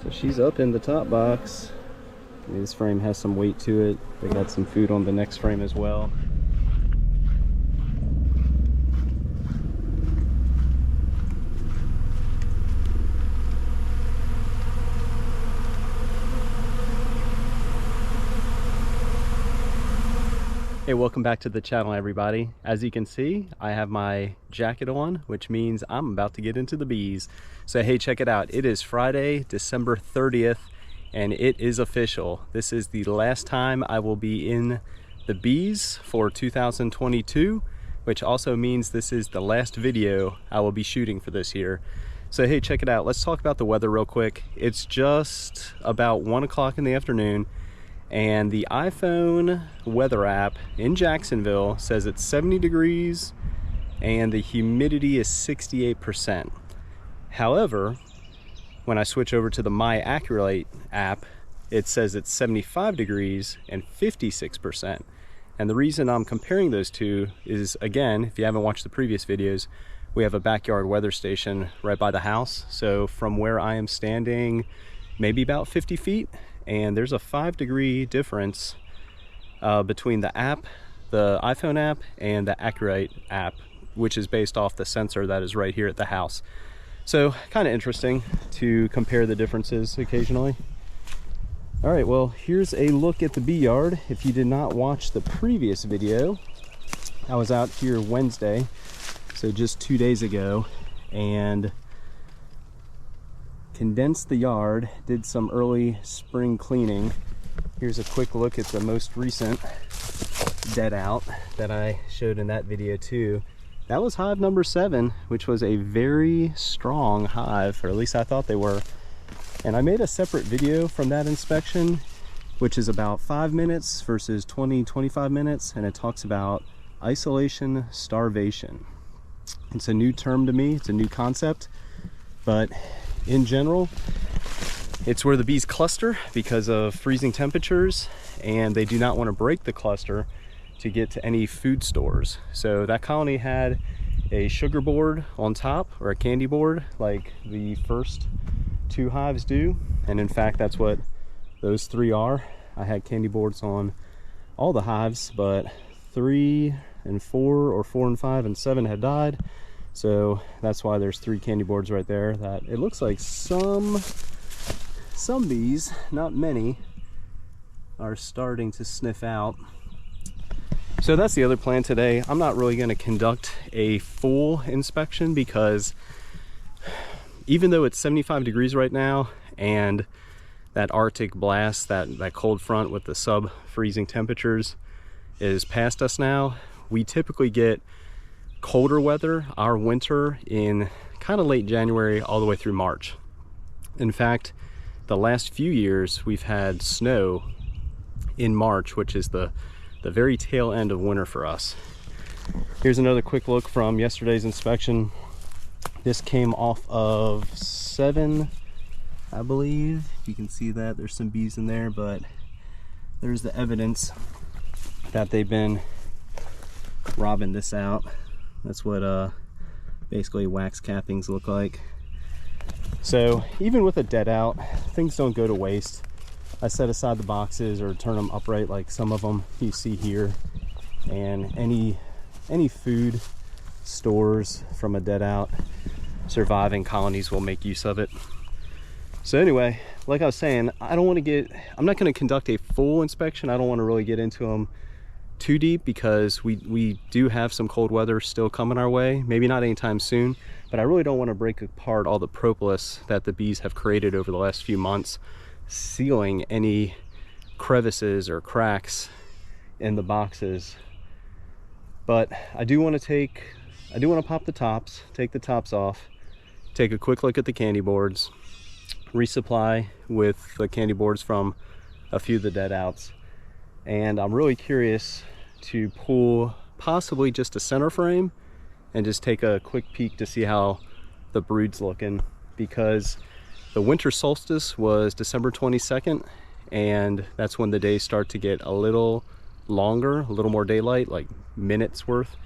So she's up in the top box. This frame has some weight to it. They got some food on the next frame as well. Hey, welcome back to the channel, everybody. As you can see, I have my jacket on, which means I'm about to get into the bees. So hey, check it out. It is Friday, December 30th, and it is official. This is the last time I will be in the bees for 2022, which also means this is the last video I will be shooting for this year. So hey, check it out. Let's talk about the weather real quick. It's just about 1 o'clock in the afternoon, and the iPhone weather app in Jacksonville says it's 70 degrees and the humidity is 68%. However, when I switch over to the My Accurate app, it says it's 75 degrees and 56%. And the reason I'm comparing those two is, again, if you haven't watched the previous videos, we have a backyard weather station right by the house. So from where I am standing, maybe about 50 feet, and there's a 5-degree difference between the app, the iPhone app, and the Accurate app, which is based off the sensor that is right here at the house. So kind of interesting to compare the differences occasionally. All right, well, here's a look at the bee yard. If you did not watch the previous video, I was out here Wednesday, so just 2 days ago, and condensed the yard, did some early spring cleaning. Here's a quick look at the most recent dead out that I showed in that video too. That was hive number 7, which was a very strong hive, or at least I thought they were. And I made a separate video from that inspection, which is about 5 minutes versus 20-25 minutes, and it talks about isolation starvation. It's a new term to me, it's a new concept, but in general, it's where the bees cluster because of freezing temperatures, and they do not want to break the cluster to get to any food stores. So that colony had a sugar board on top, or a candy board, like the first 2 hives do. And in fact, that's what those 3 are. I had candy boards on all the hives, but 3 and 4, or 4 and 5 and 7 had died. So that's why there's 3 candy boards right there that it looks like some bees, not many, are starting to sniff out. So that's the other plan today. I'm not really going to conduct a full inspection because even though it's 75 degrees right now and that Arctic blast, that cold front with the sub-freezing temperatures is past us now, we typically get colder weather, our winter, in kind of late January all the way through March. In fact, the last few years we've had snow in March, which is the very tail end of winter for us. Here's another quick look from yesterday's inspection. This came off of 7, I believe. You can see that there's some bees in there, but there's the evidence that they've been robbing this out. That's what basically wax cappings look like. So even with a dead out, things don't go to waste. I set aside the boxes or turn them upright like some of them you see here, and any food stores from a dead out, surviving colonies will make use of it. So anyway, like I was saying, I'm not going to conduct a full inspection. I don't want to really get into them too deep because we do have some cold weather still coming our way. Maybe not anytime soon, but I really don't want to break apart all the propolis that the bees have created over the last few months, sealing any crevices or cracks in the boxes. But I do want to pop the tops, take the tops off, take a quick look at the candy boards, resupply with the candy boards from a few of the dead outs. And I'm really curious to pull possibly just a center frame and just take a quick peek to see how the brood's looking, because the winter solstice was December 22nd, and that's when the days start to get a little longer, a little more daylight, like minutes worth.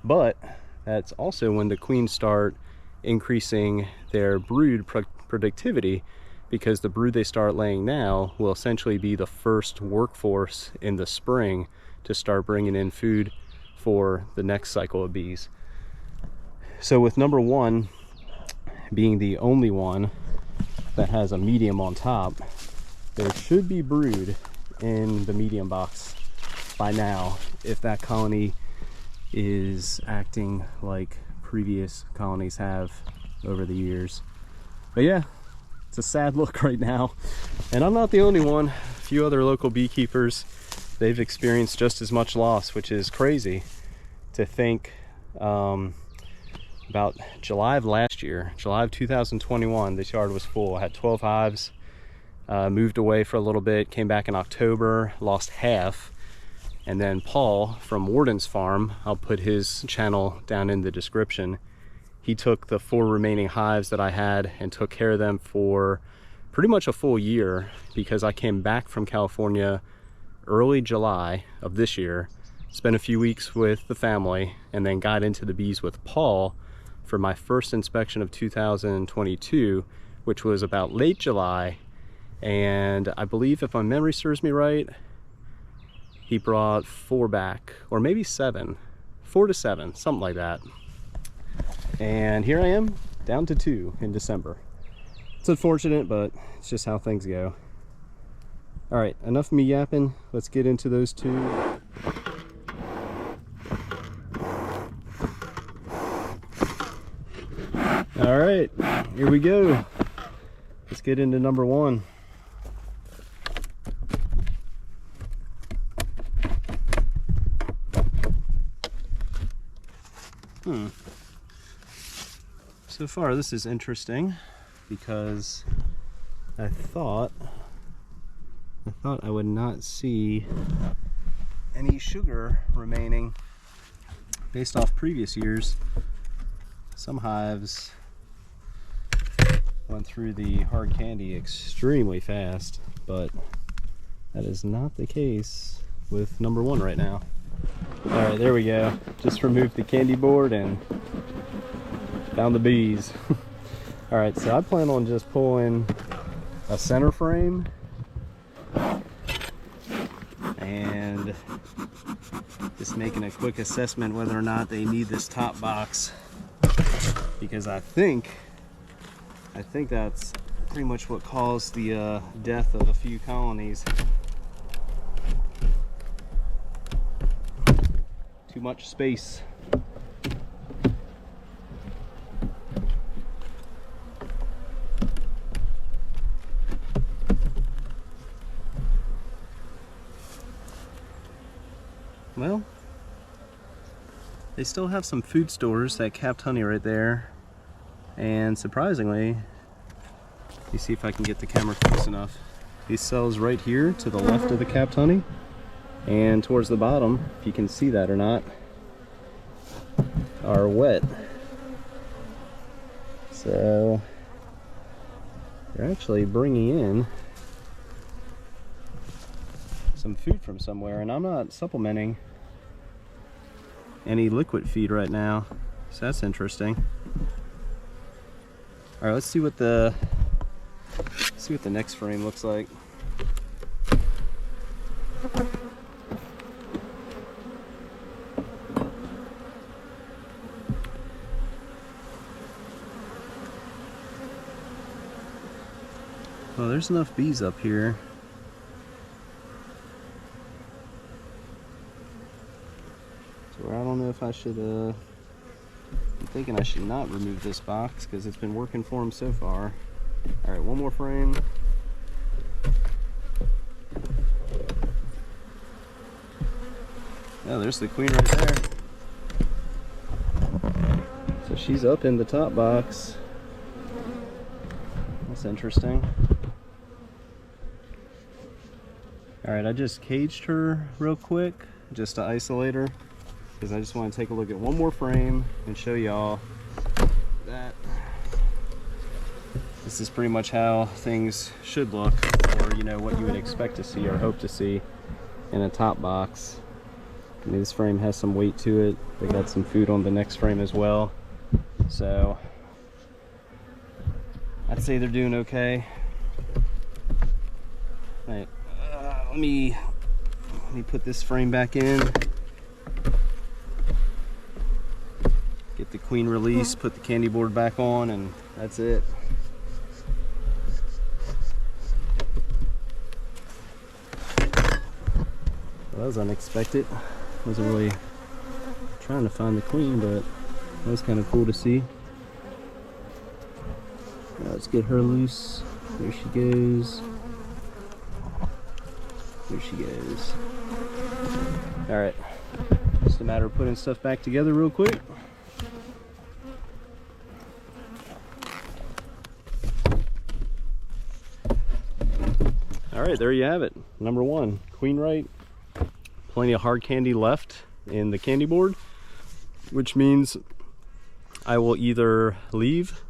But that's also when the queens start increasing their brood productivity, because the brood they start laying now will essentially be the first workforce in the spring to start bringing in food for the next cycle of bees. So with number 1 being the only one that has a medium on top, there should be brood in the medium box by now, if that colony is acting like previous colonies have over the years. But yeah, it's a sad look right now, and I'm not the only one. A few other local beekeepers, they've experienced just as much loss, which is crazy to think. About July of last year, July of 2021, this yard was full. I had 12 hives, moved away for a little bit, came back in October, lost half. And then Paul from Warden's Farm, I'll put his channel down in the description, he took the 4 remaining hives that I had and took care of them for pretty much a full year, because I came back from California early July of this year, spent a few weeks with the family, and then got into the bees with Paul for my first inspection of 2022, which was about late July. And I believe, if my memory serves me right, he brought 4 back, or maybe 7, 4 to 7, something like that. And here I am, down to 2 in December. It's unfortunate, but it's just how things go. All right, enough of me yapping. Let's get into those 2. All right, here we go. Let's get into number 1. So far, this is interesting because I thought I would not see any sugar remaining based off previous years. Some hives went through the hard candy extremely fast, but that is not the case with number 1 right now. All right, there we go. Just removed the candy board and found the bees. All right, so I plan on just pulling a center frame and just making a quick assessment whether or not they need this top box, because I think that's pretty much what caused the death of a few colonies. Too much space. Well, they still have some food stores that capped honey right there, and surprisingly, let me see if I can get the camera close enough. These cells right here to the left of the capped honey, and towards the bottom, if you can see that or not, are wet. So they're actually bringing in some food from somewhere, and I'm not supplementing any liquid feed right now, so that's interesting. All right, let's see what the next frame looks like. Well, there's enough bees up here. So I don't know if I should, I'm thinking I should not remove this box because it's been working for them so far. All right, one more frame. Oh, there's the queen right there. So she's up in the top box. That's interesting. All right, I just caged her real quick just to isolate her, because I just want to take a look at one more frame and show y'all that this is pretty much how things should look, or you know, what you would expect to see or hope to see in a top box. I mean, this frame has some weight to it. They got some food on the next frame as well, so I'd say they're doing okay. All right, let me put this frame back in. Get the queen release, put the candy board back on, and that's it. Well, that was unexpected. Wasn't really trying to find the queen, but that was kind of cool to see. Now let's get her loose. There she goes. There she goes. All right, just a matter of putting stuff back together real quick. All right, there you have it. Number one, queen right. Plenty of hard candy left in the candy board, which means I will either leave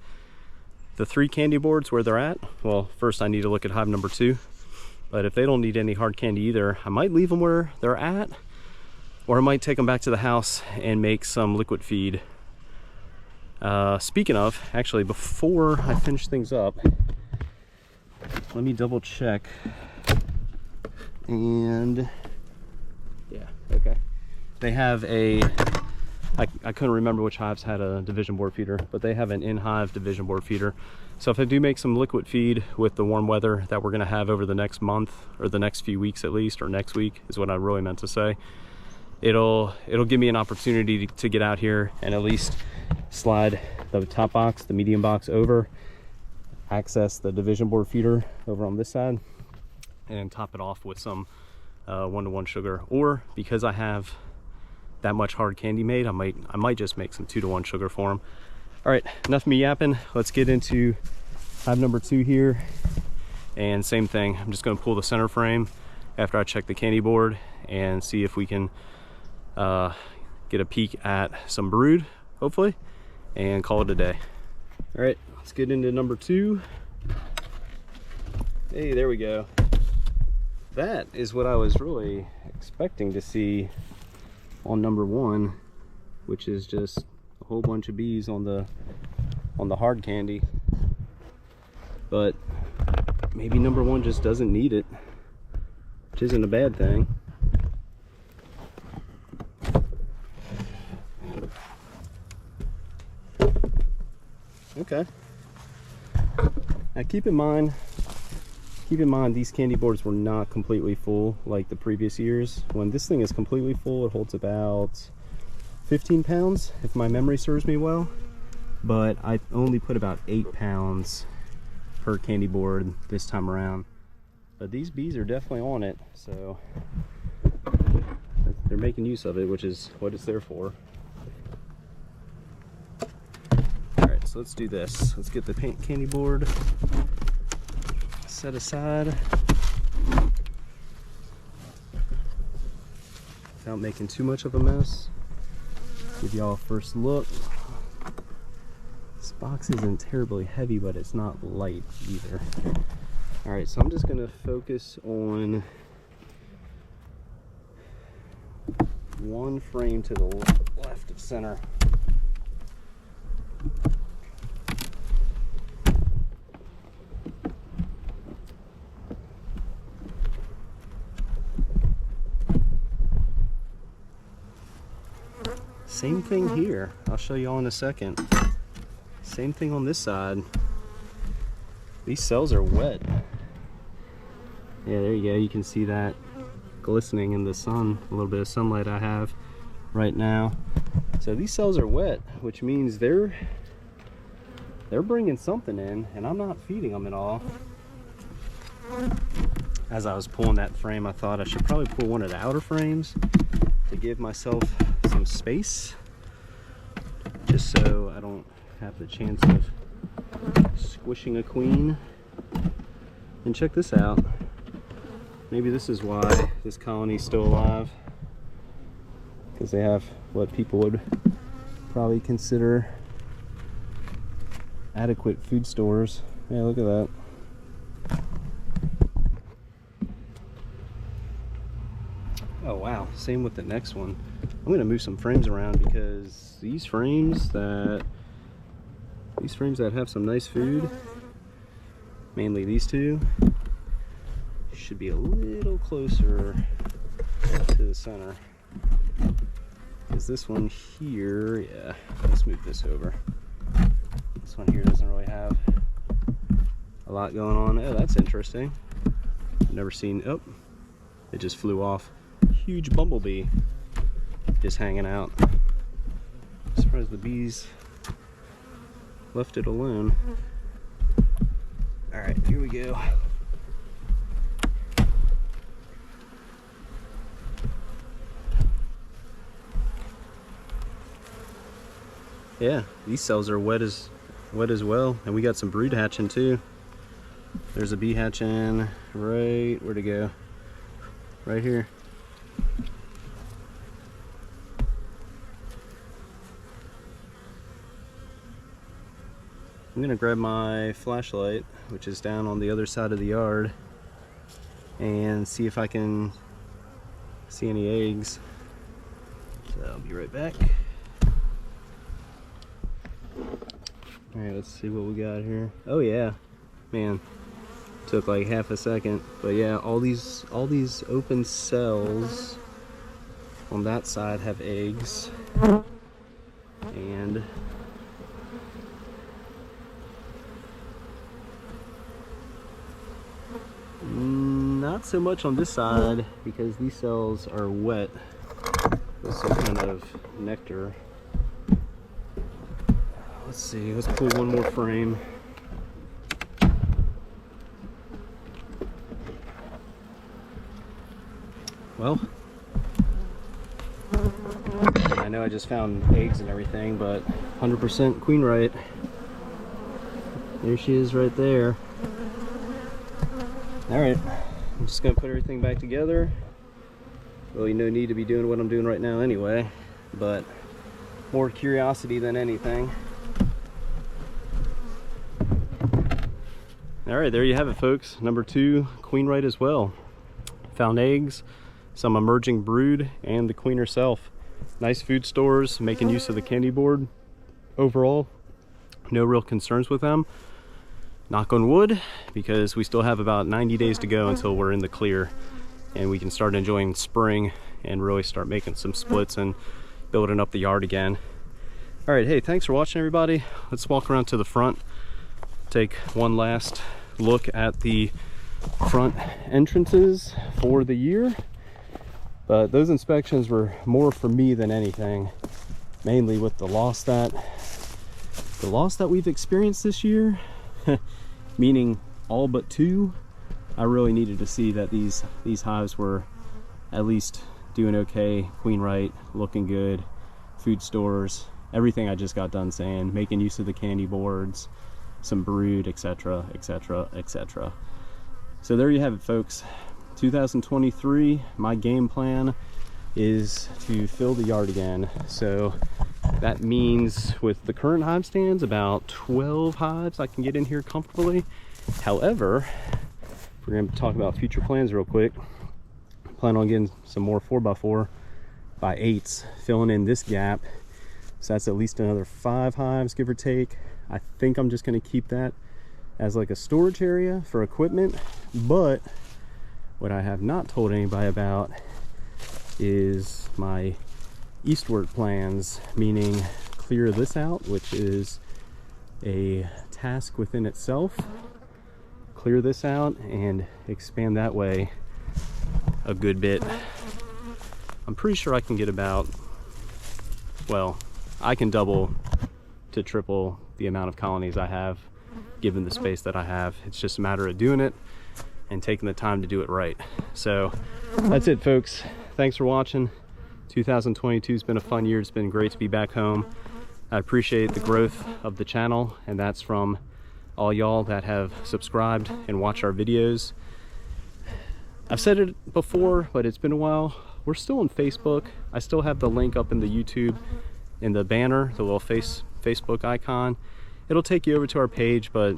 the 3 candy boards where they're at. Well, first I need to look at hive number 2, but if they don't need any hard candy either, I might leave them where they're at, or I might take them back to the house and make some liquid feed. Speaking of, actually, before I finish things up, let me double check. And yeah, okay. They have a, I couldn't remember which hives had a division board feeder, but they have an in-hive division board feeder. So if I do make some liquid feed with the warm weather that we're gonna have over the next month, or the next few weeks at least, or next week is what I really meant to say, it'll give me an opportunity to get out here and at least slide the top box, the medium box over, access the division board feeder over on this side, and top it off with some 1-to-1 sugar. Or because I have that much hard candy made, I might just make some 2-to-1 sugar for them. All right, enough me yapping. Let's get into hive number 2 here. And same thing, I'm just gonna pull the center frame after I check the candy board and see if we can get a peek at some brood, hopefully, and call it a day. All right, let's get into number 2. Hey, there we go. That is what I was really expecting to see on number 1, which is just a whole bunch of bees on the hard candy. But maybe number 1 just doesn't need it, which isn't a bad thing. Okay. Now keep in mind these candy boards were not completely full like the previous years. When this thing is completely full, it holds about 15 pounds, if my memory serves me well. But I only put about 8 pounds per candy board this time around. But these bees are definitely on it, so they're making use of it, which is what it's there for. Alright, so let's do this. Let's get the candy board set aside without making too much of a mess. Give y'all a first look. This box isn't terribly heavy, but it's not light either. Alright, so I'm just going to focus on one frame to the left of center. Same thing here. I'll show you all in a second. Same thing on this side. These cells are wet. Yeah, there you go. You can see that glistening in the sun. A little bit of sunlight I have right now. So these cells are wet, which means they're bringing something in, and I'm not feeding them at all. As I was pulling that frame, I thought I should probably pull one of the outer frames to give myself some space, just so I don't have the chance of squishing a queen. And check this out. Maybe this is why this colony's still alive, because they have what people would probably consider adequate food stores. Yeah, look at that. Oh wow, same with the next one. I'm going to move some frames around because these frames that have some nice food, mainly these two, should be a little closer to the center. Because this one here, yeah, let's move this over. This one here doesn't really have a lot going on. Oh, that's interesting. Never seen, oh, it just flew off. Huge bumblebee just hanging out. I'm surprised the bees left it alone. All right, here we go. Yeah, these cells are wet as well, and we got some brood hatching too. There's a bee hatching right, where'd it go? Right here. I'm gonna grab my flashlight, which is down on the other side of the yard, and see if I can see any eggs. So I'll be right back. Alright, let's see what we got here. Oh yeah, man, took like half a second, but yeah, all these open cells on that side have eggs, and not so much on this side because these cells are wet with some kind of nectar. Let's see, let's pull one more frame. Well, I know I just found eggs and everything, but 100% queen right. There she is right there. Alright, I'm just going to put everything back together. Really no need to be doing what I'm doing right now anyway, but more curiosity than anything. Alright, there you have it folks. Number 2, queen right as well. Found eggs, some emerging brood, and the queen herself. Nice food stores, making use of the candy board. Overall, no real concerns with them. Knock on wood, because we still have about 90 days to go until we're in the clear and we can start enjoying spring and really start making some splits and building up the yard again. All right, hey, thanks for watching everybody. Let's walk around to the front, take one last look at the front entrances for the year. But those inspections were more for me than anything, mainly with the loss that we've experienced this year. Meaning all but 2. I really needed to see that these hives were at least doing okay, queen right, looking good, food stores, everything I just got done saying, making use of the candy boards, some brood, etc, etc, etc. So there you have it folks. 2023, my game plan is to fill the yard again. So that means with the current hive stands, about 12 hives I can get in here comfortably. However, we're going to talk about future plans real quick. I plan on getting some more 4x4 by 8s, filling in this gap. So that's at least another 5 hives, give or take. I think I'm just going to keep that as like a storage area for equipment. But what I have not told anybody about is my eastward plans, meaning clear this out, which is a task within itself. Clear this out and expand that way a good bit. I'm pretty sure I can get about, well, I can double to triple the amount of colonies I have given the space that I have. It's just a matter of doing it and taking the time to do it right. So that's it folks. Thanks for watching. 2022 has been a fun year. It's been great to be back home. I appreciate the growth of the channel, and that's from all y'all that have subscribed and watch our videos. I've said it before, but it's been a while. We're still on Facebook. I still have the link up in the YouTube in the banner, the little Facebook icon. It'll take you over to our page, but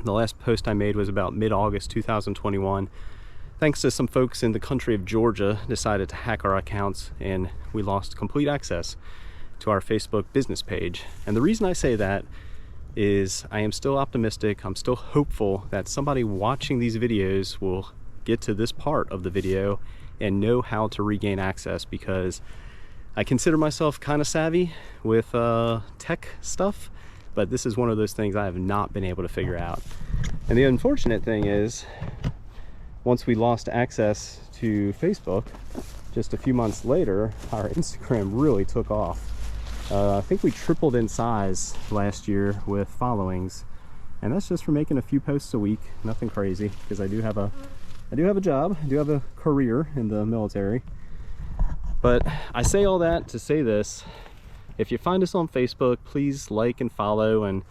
the last post I made was about mid-August 2021. Thanks to some folks in the country of Georgia decided to hack our accounts, and we lost complete access to our Facebook business page. And the reason I say that is I am still optimistic. I'm still hopeful that somebody watching these videos will get to this part of the video and know how to regain access, because I consider myself kind of savvy with tech stuff, but this is one of those things I have not been able to figure out. And the unfortunate thing is, once we lost access to Facebook, just a few months later, our Instagram really took off. I think we tripled in size last year with followings, and that's just for making a few posts a week. Nothing crazy, because I do have a job, I do have a career in the military. But I say all that to say this: if you find us on Facebook, please like and follow, and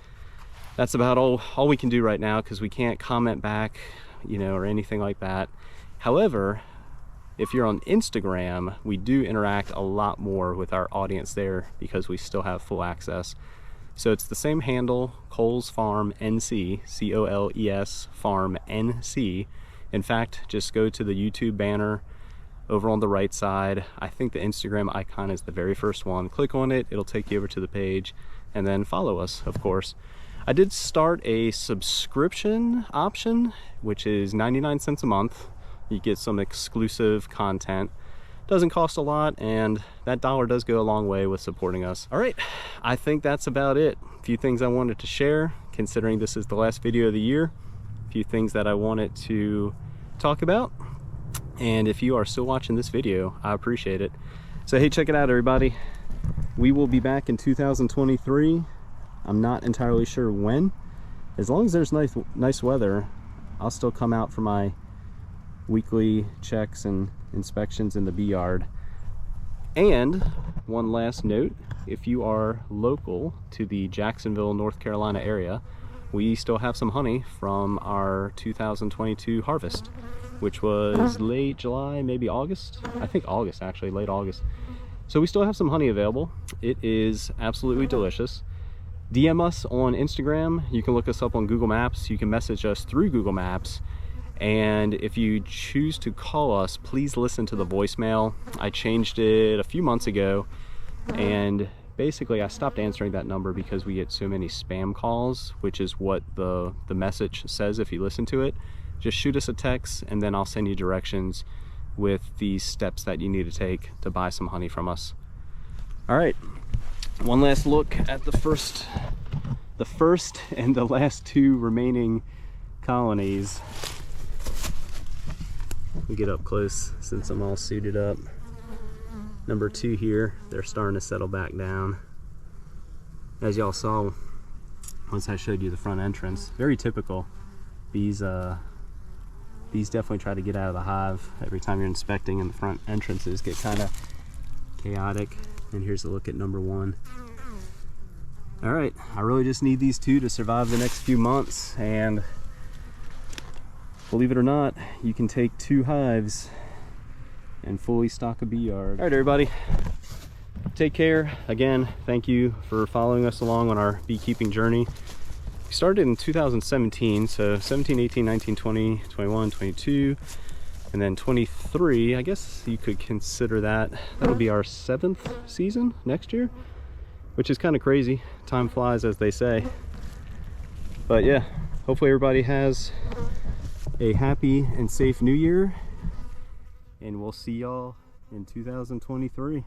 that's about all we can do right now, because we can't comment back, you know, or anything like that. However, if you're on Instagram, we do interact a lot more with our audience there, because we still have full access. So it's the same handle, Coles Farm NC, C-O-L-E-S Farm NC. In fact, just go to the YouTube banner over on the right side. I think the Instagram icon is the very first one. Click on it, it'll take you over to the page, and then follow us, of course. I did start a subscription option, which is 99 cents a month. You get some exclusive content. Doesn't cost a lot, and that dollar does go a long way with supporting us. All right, I think that's about it. A few things I wanted to share, considering this is the last video of the year. A few things that I wanted to talk about. And if you are still watching this video, I appreciate it. So hey, check it out, everybody. We will be back in 2023. I'm not entirely sure when. As long as there's nice weather, I'll still come out for my weekly checks and inspections in the bee yard. And one last note, if you are local to the Jacksonville, North Carolina area, we still have some honey from our 2022 harvest, which was late July, maybe August. I think August, actually, late August. So we still have some honey available. It is absolutely delicious. DM us on Instagram. You can look us up on Google Maps. You can message us through Google Maps. And if you choose to call us, please listen to the voicemail. I changed it a few months ago, and basically I stopped answering that number because we get so many spam calls, which is what the message says if you listen to it. Just shoot us a text, and then I'll send you directions with the steps that you need to take to buy some honey from us. All right, one last look at the first and the last two remaining colonies. We get up close since I'm all suited up. Number 2 here, they're starting to settle back down. As y'all saw once I showed you the front entrance, very typical. Bees definitely try to get out of the hive every time you're inspecting, and the front entrances get kind of chaotic. And here's a look at number 1. All right, I really just need these 2 to survive the next few months, and believe it or not, you can take 2 hives and fully stock a bee yard. All right, everybody, take care. Again, thank you for following us along on our beekeeping journey. We started in 2017, so 17, 18, 19, 20, 21, 22, and then 23. I guess you could consider that'll be our 7th season next year, which is kind of crazy. Time flies, as they say. But yeah, hopefully everybody has a happy and safe new year, and we'll see y'all in 2023.